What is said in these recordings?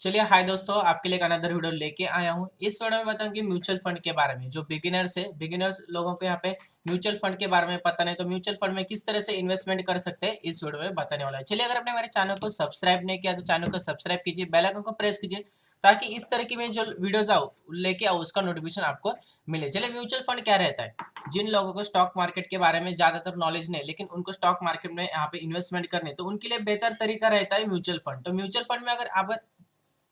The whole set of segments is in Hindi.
चलिए हाय दोस्तों, आपके लिए एक अनदर वीडियो लेके आया हूँ। इस वीडियो में बताऊंगी म्यूचुअल फंड के बारे में। जो बिगिनर्स है, बिगिनर्स लोगों को यहाँ पे म्यूचुअल फंड के बारे में पता नहीं, तो म्यूचुअल फंड में किस तरह से इन्वेस्टमेंट कर सकते हैं इस वीडियो में बताने वाला है। चलिए, अगर आपने मेरे चैनल को सब्सक्राइब नहीं किया तो चैनल को सब्सक्राइब कीजिए, बेल आइकन को प्रेस कीजिए, ताकि इस तरह की मैं जो वीडियोज आऊँ लेके आऊँ उसका नोटिफिकेशन आपको मिले। चलिए, म्यूचुअल फंड क्या रहता है। जिन लोगों को स्टॉक मार्केट के बारे में ज्यादातर नॉलेज नहीं, लेकिन उनको स्टॉक मार्केट में यहाँ पे इन्वेस्टमेंट करने, तो उनके लिए बेहतर तरीका रहता है म्यूचुअल फंड। तो म्यूचुअल फंड में अगर आप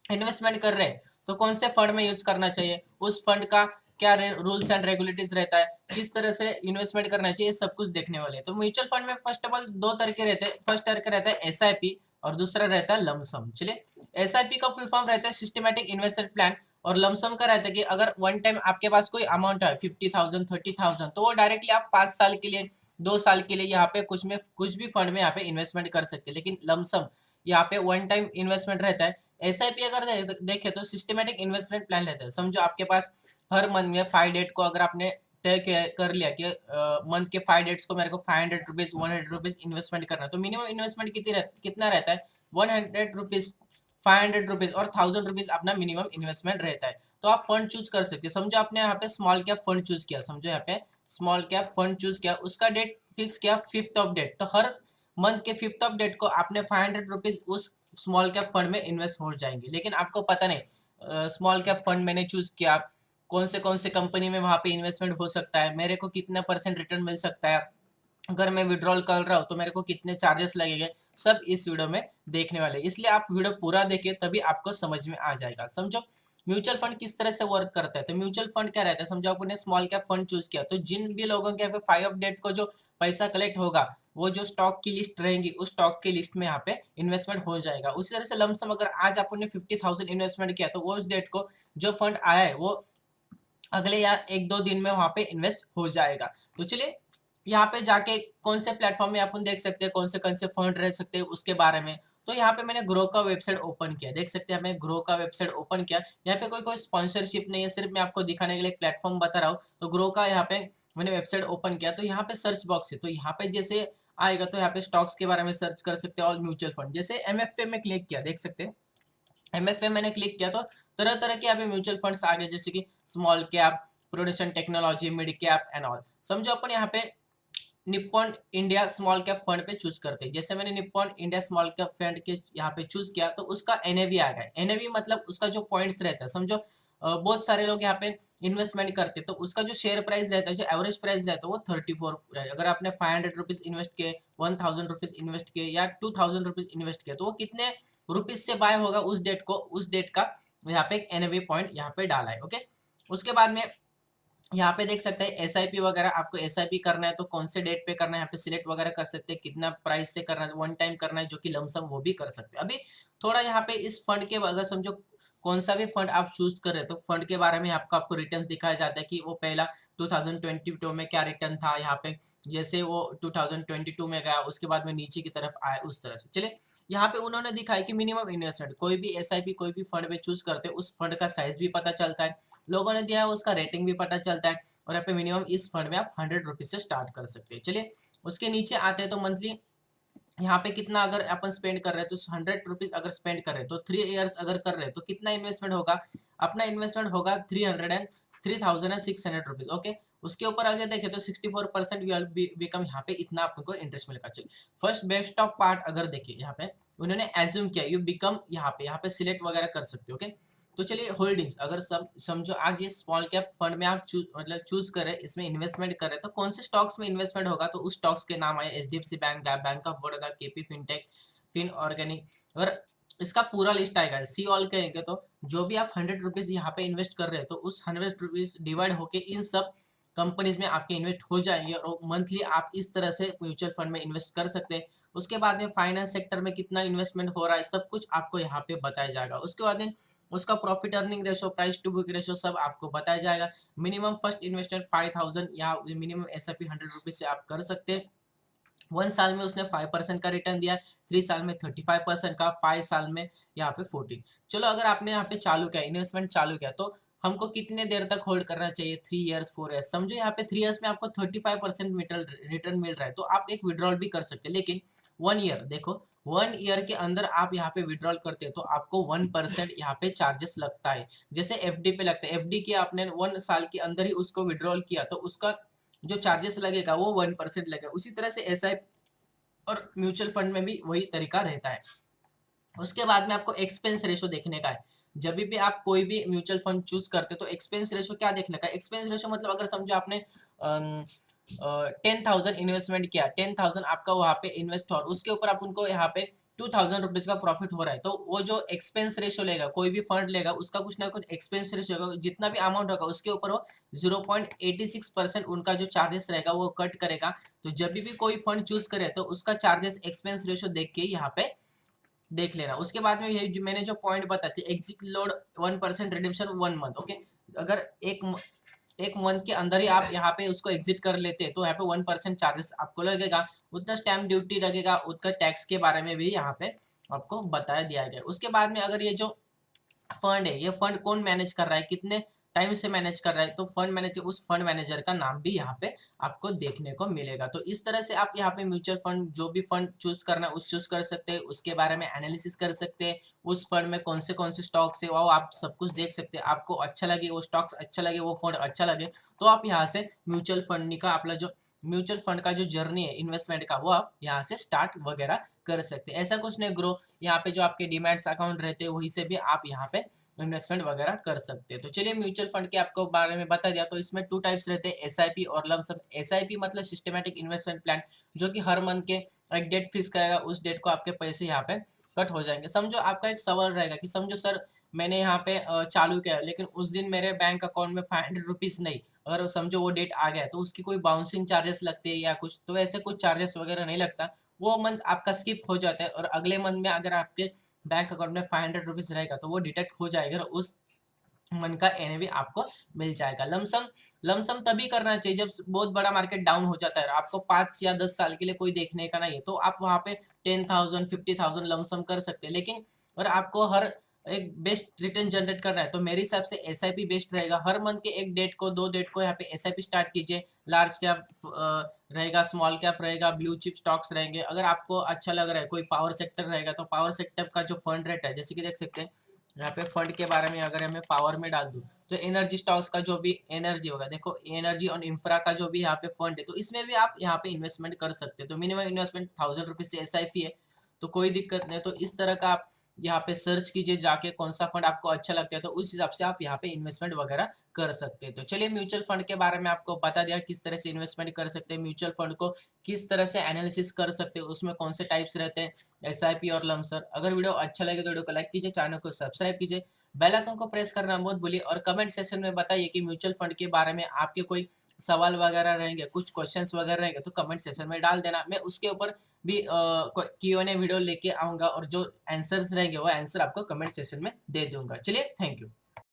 इन्वेस्टमेंट कर रहे हैं तो कौन से फंड में यूज करना चाहिए, उस फंड का क्या रूल्स एंड रेगुलेटरीज रहता है, किस तरह से इन्वेस्टमेंट करना चाहिए, सब कुछ देखने वाले हैं। तो म्यूचुअल फंड में फर्स्ट ऑफ ऑल दो तरीके रहते हैं। फर्स्ट तरीका रहता है एसआईपी और दूसरा रहता है लमसम। चलिए, एसआईपी का फुल फॉर्म रहता है सिस्टमेटिक इन्वेस्टमेंट प्लान, और लमसम का रहता है कि अगर वन टाइम आपके पास कोई अमाउंट है 50,000 30,000, तो वो डायरेक्टली आप 5 साल के लिए 2 साल के लिए यहाँ पे कुछ भी फंड में यहाँ पे इन्वेस्टमेंट कर सकते हैं। लेकिन लमसम यहाँ पे वन टाइम इन्वेस्टमेंट रहता है। एसआईपी अगर देखें तो सिस्टमेटिक इन्वेस्टमेंट प्लान रहता है। समझो आपके पास हर मंथ में 5 डेट को अगर आपने तय कर लिया कि मंथ के 5 डेट्स को मेरे को 500 रुपीज 100 रुपीज इन्वेस्टमेंट करना है, तो मिनिमम इन्वेस्टमेंट कितना रहता है, 100 रुपीज 500 रुपीज और 1000 रुपीज अपना मिनिमम इन्वेस्टमेंट रहता है। तो आप फंड चूज कर सकते हैं। समझो आपने यहाँ पे स्मॉल कैप फंड चूज किया, समझो यहाँ पे स्मॉल कैप फंड चूज किया, उसका डेट फिक्स किया 5th ऑफ डेट, तो हर मंथ के 5th ऑफ डेट को आपने 500 रुपीज उस स्मॉल कैप फंड में इन्वेस्ट हो जाएंगे। लेकिन आपको पता नहीं स्मॉल कैप फंड मैंने चूज किया, कौन से कंपनी में वहां पे इन्वेस्टमेंट हो सकता है, मेरे को कितना परसेंट रिटर्न मिल सकता है, अगर मैं विड्रॉल कर रहा हूँ तो मेरे को कितने चार्जेस लगेंगे, सब इस वीडियो में देखने वाले। इसलिए आप वीडियो पूरा देखिए, तभी आपको समझ में आ जाएगा। समझो म्यूचुअल फंड किस तरह से वर्क करता है। तो म्यूचुअल फंड क्या रहता है, समझो आपने स्मॉल कैप फंड चूज किया, तो जिन भी लोगों के यहाँ पे 5 ऑफ डेट को जो पैसा कलेक्ट होगा, वो जो स्टॉक की लिस्ट रहेगी उस स्टॉक की लिस्ट में यहाँ पे इन्वेस्टमेंट हो जाएगा। उसी तरह से लमसम अगर आज आपने 50,000 इन्वेस्टमेंट किया, तो वो उस डेट को जो फंड आया है वो अगले या 1-2 दिन में वहां पे इन्वेस्ट हो जाएगा। तो चलिए, यहाँ पे जाके कौन से प्लेटफॉर्म में अपन देख सकते हैं कौन से फंड रह सकते हैं उसके बारे में। तो यहाँ पे मैंने ग्रो का वेबसाइट ओपन किया, देख सकते हैं, हमें ग्रो का वेबसाइट ओपन किया। यहाँ पे कोई स्पॉन्सरशिप नहीं है, सिर्फ मैं आपको दिखाने के लिए एक प्लेटफॉर्म बता रहा हूँ। तो ग्रो का यहाँ पे मैंने वेबसाइट ओपन किया, तो यहाँ पे सर्च बॉक्स है, तो यहाँ पे जैसे आएगा तो यहाँ पे स्टॉक्स के बारे में सर्च कर सकते हैं और म्यूचुअल फंड। जैसे एमएफए में क्लिक किया, देख सकते हैं एमएफए मैंने क्लिक किया, तो तरह तरह के यहाँ पे म्यूचुअल फंड्स आ गए, जैसे कि small cap, predation technology, mid cap and all. समझो अपन यहाँ पे Nippon India small cap fund पे चूज करते हैं। जैसे मैंने Nippon India small cap fund के यहाँ पे चूज किया, तो उसका एनएवी आ गया। एनएवी मतलब उसका जो पॉइंट्स रहता है। समझो बहुत सारे लोग यहाँ पे इन्वेस्टमेंट करते हैं, तो उसका जो शेयर प्राइस रहता है, जो एवरेज प्राइस रहता है वो 34 है। अगर आपने 500 रुपीज इन्वेस्ट किए, 1000 रुपीज इन्वेस्ट किए या 2000 रुपीज इन्वेस्ट किए, तो वो कितने रुपीज से बाय होगा उस डेट का यहाँ पे एक एनएवी पॉइंट यहाँ पे डाला है। ओके, उसके बाद में यहाँ पे देख सकते हैं एसआईपी वगैरह, आपको एसआईपी करना है तो कौन से डेट पे करना है, यहाँ पे सिलेक्ट वगैरह कर सकते हैं, कितना प्राइस से करना है, वन टाइम करना है जो कि लमसम, वो भी कर सकते हैं। अभी थोड़ा यहाँ पे इस फंड के अगर समझो कौन सा भी फंड आप चूज कर रहे हैं, तो फंड के बारे में आपको रिटर्न दिखाया जाता है कि वो पहला 2022 में क्या रिटर्न था, यहाँ पे जैसे वो 2022 में गया उसके बाद में नीचे की तरफ आया, उस तरह से। चलिए, यहाँ पे उन्होंने दिखाया कि मिनिमम इन्वेस्टमेंट, कोई भी एसआईपी कोई भी फंड में चूज करते हैं उस फंड का साइज भी पता चलता है, लोगों ने दिया है उसका रेटिंग भी पता चलता है, और यहाँ पे मिनिमम इस फंड में आप 100 रुपीज से स्टार्ट कर सकते हैं। चलिए, उसके नीचे आते हैं तो मंथली यहाँ पे कितना अगर अपन स्पेंड कर रहे हैं, तो 100 रुपीज अगर स्पेंड कर रहे हैं तो 3 ईयर्स अगर कर रहे हैं तो कितना इन्वेस्टमेंट होगा, अपना इन्वेस्टमेंट होगा 3,600 रुपीज। ओके, उसके ऊपर आगे देखें तो 64% बिकम यहाँ पे इतना आपको इंटरेस्ट मिलेगा। चलिए, फर्स्ट बेस्ट ऑफ पार्ट अगर देखिए, यहाँ पे उन्होंने एज्यूम किया यू बिकम, यहाँ पे सिलेक्ट वगैरह कर सकते हो। ओके, तो चलिए, होल्डिंग्स अगर सब समझो आज ये स्मॉल कैप फंड में आप चूज करें, इसमें इन्वेस्टमेंट करें, तो कौन से स्टॉक्स में इन्वेस्टमेंट होगा, तो उस स्टॉक्स के नाम आए HDFC bank, bank of Baroda, KP fintech, fin organic. अगर इसका पूरा लिस्ट आएगा, सी ऑल कहेंगे तो जो भी आप 100 रुपीज यहाँ पे इन्वेस्ट कर रहे हैं, तो उस 100 रुपीज डिवाइड होके इन सब कंपनीज में आपके इन्वेस्ट हो जाएंगे, और मंथली आप इस तरह से म्यूचुअल फंड में इन्वेस्ट कर सकते हैं। उसके बाद में फाइनेंस सेक्टर में कितना इन्वेस्टमेंट हो रहा है, सब कुछ आपको यहाँ पे बताया जाएगा। उसके बाद में उसका profit earning ratio, price to book ratio, सब आपको बताया जाएगा। मिनिमम फर्स्ट इन्वेस्टमेंट 5,000 या मिनिमम एसआईपी 100 रुपीज से आप कर सकते हैं। 1 साल में उसने 5% का रिटर्न दिया, 3 साल में 35% का, 5 साल में यहाँ पे 14। चलो, अगर आपने यहाँ पे चालू किया, इन्वेस्टमेंट चालू किया, तो हमको कितने देर तक होल्ड करना चाहिए, 3 इयर्स 4 इयर्स। समझो यहाँ पे 3 इयर्स में आपको 35% रिटर्न मिल रहा है तो आप एक विड्रॉल भी कर सकते हैं। लेकिन 1 ईयर देखो, 1 ईयर के अंदर आप यहाँ पे विड्रॉल करते हैं तो आपको 1% यहाँ पे चार्जेस लगता है। जैसे एफडी पे लगता है, एफडी की आपने 1 साल के अंदर ही उसको विड्रॉल किया तो उसका जो चार्जेस लगेगा वो 1% लगेगा। उसी तरह से एसआईपी और म्यूचुअल फंड में भी वही तरीका रहता है। उसके बाद में आपको एक्सपेंस रेशो देखने का है। जब भी आप कोई भी म्यूचुअल फंड चूज करते हो तो एक्सपेंस रेशो क्या देखने का है। एक्सपेंस रेशो मतलब अगर समझो आपने 10,000 इन्वेस्टमेंट किया, 10,000 आपका वहां पे इन्वेस्ट हो, उसके ऊपर आप उनको यहाँ पे 2,000 रुपीज का प्रॉफिट हो रहा है तो वो जो एक्सपेंस रेशो लेगा, कोई भी फंड लेगा उसका कुछ ना कुछ एक्सपेंस रेशो होगा, जितना भी अमाउंट होगा उसके ऊपर वो 0.86% उनका जो चार्जेस रहेगा वो कट करेगा। तो जब भी कोई फंड चूज करे तो उसका चार्जेस एक्सपेंस रेशो देख के यहाँ पे देख लेना। उसके बाद में यही जो मैंने जो पॉइंट बताया था, exit load 1% redemption 1 month, okay. अगर एक मंथ के अंदर ही आप यहाँ पे उसको एग्जिट कर लेते हैं तो यहाँ पे 1% चार्जेस आपको लगेगा, उतना स्टैम्प ड्यूटी लगेगा, उतना टैक्स के बारे में भी यहाँ पे आपको बताया दिया गया। उसके बाद में अगर ये जो फंड है, ये फंड कौन मैनेज कर रहा है, कितने टाइम से मैनेज कर रहा है, तो फंड मैनेजर, उस फंड मैनेजर का नाम भी यहाँ पे आपको देखने को मिलेगा। तो इस तरह से आप यहाँ पे म्यूचुअल फंड, जो भी फंड चूज करना है उस चूज कर सकते हैं, उसके बारे में एनालिसिस कर सकते हैं, उस फंड में कौन से स्टॉक्स है वो आप सब कुछ देख सकते हैं। आपको अच्छा लगे वो स्टॉक्स, अच्छा लगे वो फंड अच्छा लगे तो आप यहाँ से म्यूचुअल फंड का अपना जो म्यूचुअल फंड का जो जर्नी है इन्वेस्टमेंट का वो आप यहाँ से स्टार्ट वगैरह कर सकते हैं। ऐसा कुछ नहीं ग्रो, यहाँ पे जो आपके डीमैट्स अकाउंट रहते हैं वहीं से भी आप यहाँ पे इन्वेस्टमेंट वगैरह कर सकते हैं। तो चलिए म्यूचुअल फंड के आपको बारे में बता दिया। तो इसमें 2 टाइप्स रहते हैं, एसआईपी और लमसम। एसआईपी मतलब सिस्टमैटिक इन्वेस्टमेंट प्लान, जो कि हर मंथ के एक डेट फिक्स करेगा, उस डेट को आपके पैसे यहाँ पे कट हो जाएंगे। समझो आपका एक सवाल रहेगा कि समझो सर मैंने यहाँ पे चालू किया लेकिन उस दिन मेरे बैंक अकाउंट में 500 रुपीज नहीं, अगर समझो वो डेट आ गया तो उसकी कोई बाउंसिंग चार्जेस लगते हैं या कुछ, तो ऐसे कुछ चार्जेस वगैरह नहीं लगता, वो मंथ आपका स्किप हो जाता है और अगले मंथ में अगर आपके बैंक अकाउंट में 500 रुपीज रहेगा तो वो डिटेक्ट हो जाएगा और उस मन का एनएवी आपको मिल जाएगा। लमसम, लमसम तभी करना चाहिए जब बहुत बड़ा मार्केट डाउन हो जाता है, आपको 5 या 10 साल के लिए कोई देखने का नहीं है तो आप वहां पे 10,000 50,000 लमसम कर सकते हैं। लेकिन अगर आपको हर एक बेस्ट रिटर्न जनरेट करना है तो मेरे हिसाब से एसआईपी बेस्ट रहेगा। हर मंथ के एक डेट को, 2 डेट को यहाँ पे एसआईपी स्टार्ट कीजिए। लार्ज कैप रहेगा, स्मॉल कैप रहेगा, ब्लू चिप स्टॉक्स रहेंगे। अगर आपको अच्छा लग रहा है कोई पावर सेक्टर रहेगा तो पावर सेक्टर का जो फंड रेट है, जैसे कि देख सकते हैं यहाँ पे फंड के बारे में अगर हमें पावर में डाल दूं तो एनर्जी स्टॉक्स का जो भी एनर्जी होगा, देखो एनर्जी और इंफ्रा का जो भी यहाँ पे फंड है तो इसमें भी आप यहाँ पे इन्वेस्टमेंट कर सकते हैं। तो मिनिमम इन्वेस्टमेंट 1,000 रुपीज से एसआईपी है तो कोई दिक्कत नहीं। तो इस तरह का आप यहाँ पे सर्च कीजिए जाके कौन सा फंड आपको अच्छा लगता है तो उस हिसाब से आप यहाँ पे इन्वेस्टमेंट वगैरह कर सकते हैं। तो चलिए म्यूचुअल फंड के बारे में आपको बता दिया किस तरह से इन्वेस्टमेंट कर सकते हैं, म्यूचुअल फंड को किस तरह से एनालिसिस कर सकते हैं, उसमें कौन से टाइप्स रहते हैं, एसआईपी और लमसम। अगर वीडियो अच्छा लगे तो वीडियो को लाइक कीजिए, चैनल को सब्सक्राइब कीजिए, बेल आइकन को प्रेस करना मत भूलिए और कमेंट सेक्शन में बताइए कि म्यूचुअल फंड के बारे में आपके कोई सवाल वगैरह रहेंगे, कुछ क्वेश्चंस वगैरह रहेंगे तो कमेंट सेक्शन में डाल देना। मैं उसके ऊपर भी Q&A वीडियो लेके आऊंगा और जो आंसर्स रहेंगे वो आंसर आपको कमेंट सेक्शन में दे दूंगा। चलिए, थैंक यू।